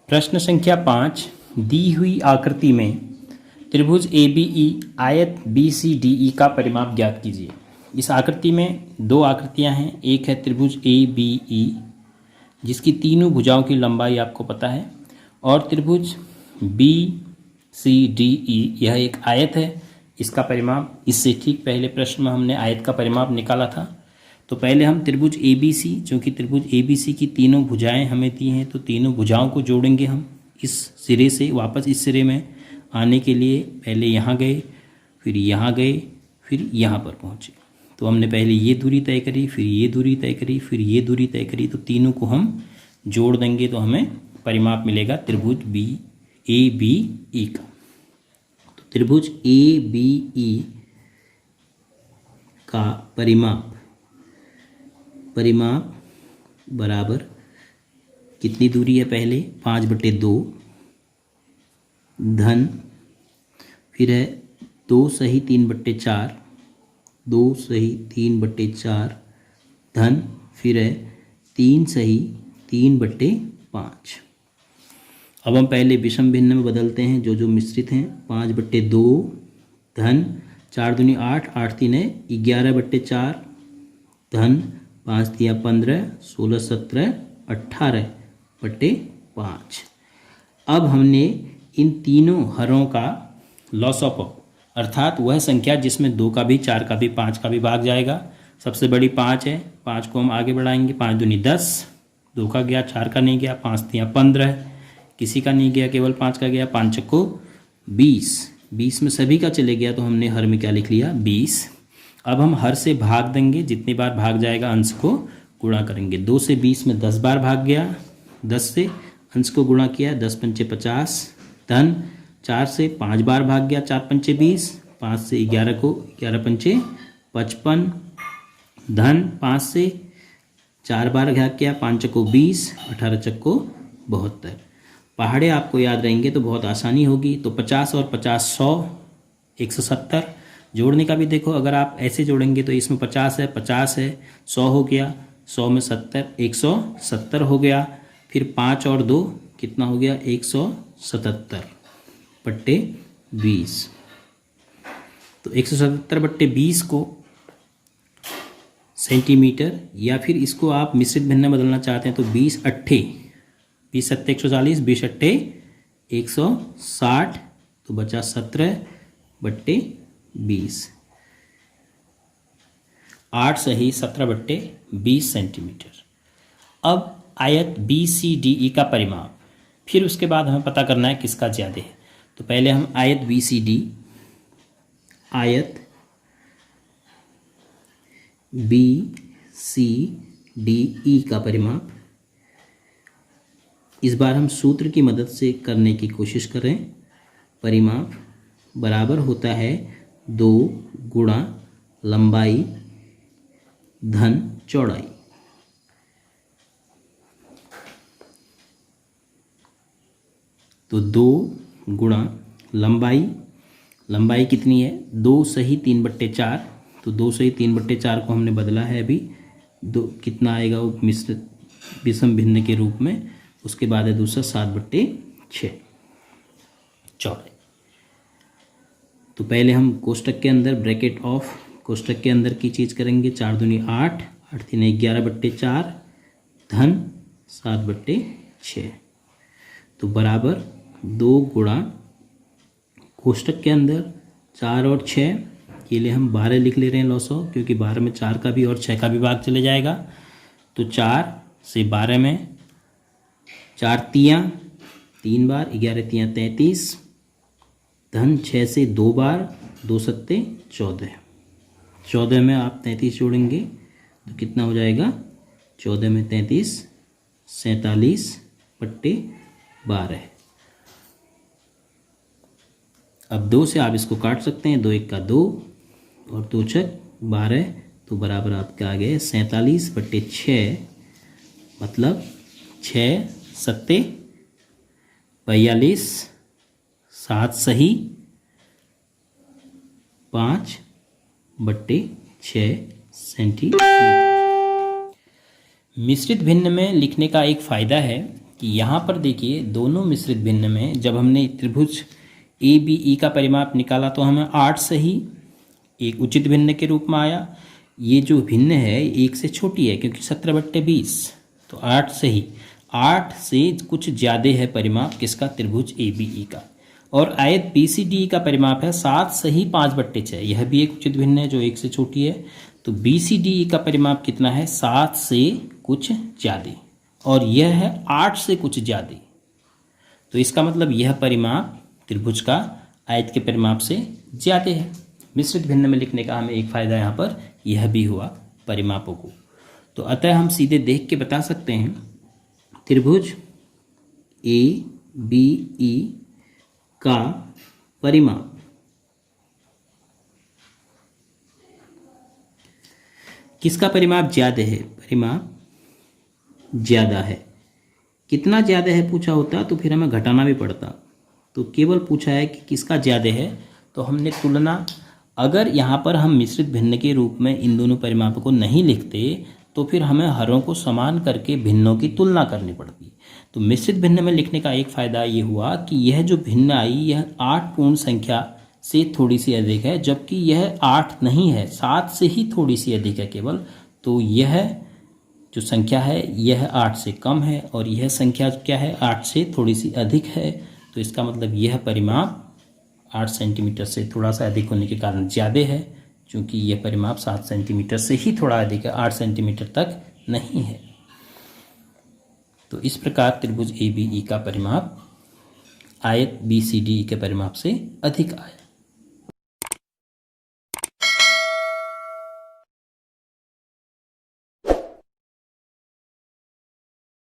प्रश्न संख्या 5, दी हुई आकृति में त्रिभुज ABE आयत BCDE का परिमाप ज्ञात कीजिए। इस आकृति में दो आकृतियां हैं, एक है त्रिभुज ABE जिसकी तीनों भुजाओं की लंबाई आपको पता है, और त्रिभुज BCDE यह एक आयत है। इसका परिमाप इससे ठीक पहले प्रश्न में हमने आयत का परिमाप निकाला था। तो पहले हम त्रिभुज ABC, जो कि त्रिभुज ABC की तीनों भुजाएं हमें दी हैं, तो तीनों भुजाओं को जोड़ेंगे हम इस सिरे से वापस इस सिरे में आने के लिए। पहले यहाँ गए, फिर यहाँ गए, फिर यहाँ पर पहुँचे। तो हमने पहले ये दूरी तय करी, फिर ये दूरी तय करी, फिर ये दूरी तय करी, तो तीनों को हम जोड़ देंगे तो हमें परिमाप मिलेगा त्रिभुज ABE का। तो त्रिभुज ABE का परिमाप बराबर कितनी दूरी है, पहले 5/2 धन, फिर है 2 सही 3/4, 2 सही 3/4 धन, फिर है 3 सही 3/5। अब हम पहले विषम भिन्न में बदलते हैं जो मिश्रित हैं। 5/2 धन 4 दूनी 8, 8 3 है 11/4 धन 5 3 15, 16 17 18/5। अब हमने इन तीनों हरों का लॉस ऑफ अर्थात वह संख्या जिसमें 2 का भी, 4 का भी, 5 का भी भाग जाएगा। सबसे बड़ी 5 है, 5 को हम आगे बढ़ाएंगे। 5 दूनी 10, 2 का गया, 4 का नहीं गया, 5 3 15, किसी का नहीं गया, केवल 5 का गया। 5 चक्को 20, 20 में सभी का चले गया, तो हमने हर में क्या लिख लिया, 20। अब हम हर से भाग देंगे, जितनी बार भाग जाएगा अंश को गुणा करेंगे। 2 से 20 में 10 बार भाग गया, 10 से अंश को गुणा किया, 10 पंचे 50 धन 4 से 5 बार भाग गया, 4 पंचे 20, 5 से 11 को 11 पंचे 55 धन 5 से 4 बार भाग किया, 5 चक्को 20, 18 चक्को 72। पहाड़े आपको याद रहेंगे तो बहुत आसानी होगी। तो 50 और 50 100, 170। जोड़ने का भी देखो, अगर आप ऐसे जोड़ेंगे तो इसमें 50 है, 50 है, 100 हो गया, 100 में 70, 170 हो गया। फिर 5 और 2 कितना हो गया, 177/20। तो 177/20 को सेंटीमीटर, या फिर इसको आप मिश्रित भिन्न में बदलना चाहते हैं तो 20 अट्ठे 20 सत्ते 140, 20 अट्ठे 160, तो बचा 17/20। 8 सही 17/20 सेंटीमीटर। अब आयत BCDE का परिमाप, फिर उसके बाद हमें पता करना है किसका ज़्यादा है। तो पहले हम आयत BCDE का परिमाप, इस बार हम सूत्र की मदद से करने की कोशिश करें। परिमाप बराबर होता है 2 गुणा लंबाई धन चौड़ाई। तो 2 गुणा लंबाई कितनी है, 2 सही 3/4। तो 2 सही 3/4 को हमने बदला है अभी, 2 कितना आएगा वो मिश्रित विषम भिन्न के रूप में। उसके बाद है दूसरा 7/6 चौड़ाई। तो पहले हम कोष्टक के अंदर ब्रैकेट ऑफ कोष्टक के अंदर की चीज़ करेंगे। 4 दूनी 8, 8 3 11/4 धन 7/6। तो बराबर 2 गुणा कोष्टक के अंदर 4 और 6 के लिए हम 12 लिख ले रहे हैं लॉसो, क्योंकि 12 में 4 का भी और 6 का भी भाग चले जाएगा। तो 4 से 12 में 4 तियाँ 3 बार, 11 तियाँ 33 धन 6 से 2 बार, 2 सत्ते 14। 14 में आप 33 जोड़ेंगे तो कितना हो जाएगा, 14 में 33 47/12। अब 2 से आप इसको काट सकते हैं, 2 1 का 2 और 2 6 12, तो बराबर आपका आ गए 47/6। मतलब 6 सत्ते 42, 7 सही 5/6 सेंटीमीटर। मिश्रित भिन्न में लिखने का एक फ़ायदा है कि यहाँ पर देखिए दोनों मिश्रित भिन्न में जब हमने त्रिभुज ए बी ई का परिमाप निकाला तो हमें 8 से ही एक उचित भिन्न के रूप में आया। ये जो भिन्न है 1 से छोटी है क्योंकि 17/20, तो 8 से ही 8 से कुछ ज़्यादा है परिमाप किसका, त्रिभुज ए बी ई का। और आयत बी सी डी ई का परिमाप है 7 से ही 5/6, यह भी एक उचित भिन्न है जो 1 से छोटी है। तो बी सी डी ई का परिमाप कितना है, 7 से कुछ ज़्यादा, और यह है 8 से कुछ ज़्यादा। तो इसका मतलब यह परिमाप त्रिभुज का आयत के परिमाप से ज़्यादा है। मिश्रित भिन्न में लिखने का हमें एक फ़ायदा यहाँ पर यह भी हुआ परिमापों को। तो अतः हम सीधे देख के बता सकते हैं त्रिभुज ए बी ई का परिमाप किसका परिमाप ज़्यादा है, परिमाप ज़्यादा है। कितना ज़्यादा है पूछा होता तो फिर हमें घटाना भी पड़ता, तो केवल पूछा है कि किसका ज़्यादा है, तो हमने तुलना, अगर यहाँ पर हम मिश्रित भिन्न के रूप में इन दोनों परिमापों को नहीं लिखते तो फिर हमें हरों को समान करके भिन्नों की तुलना करनी पड़ती। तो मिश्रित भिन्न में लिखने का एक फ़ायदा ये हुआ कि यह जो भिन्न आई यह 8 पूर्ण संख्या से थोड़ी सी अधिक है, जबकि यह 8 नहीं है, 7 से ही थोड़ी सी अधिक है केवल। तो यह जो संख्या है यह 8 से कम है और यह संख्या क्या है, 8 से थोड़ी सी अधिक है। तो इसका मतलब यह परिमाप 8 सेंटीमीटर से थोड़ा सा अधिक होने के कारण ज़्यादा है, क्योंकि यह परिमाप 7 सेंटीमीटर से ही थोड़ा अधिक है, 8 सेंटीमीटर तक नहीं है। तो इस प्रकार त्रिभुज ए बी ई का परिमाप आयत बी सी डी ई के परिमाप से अधिक आया।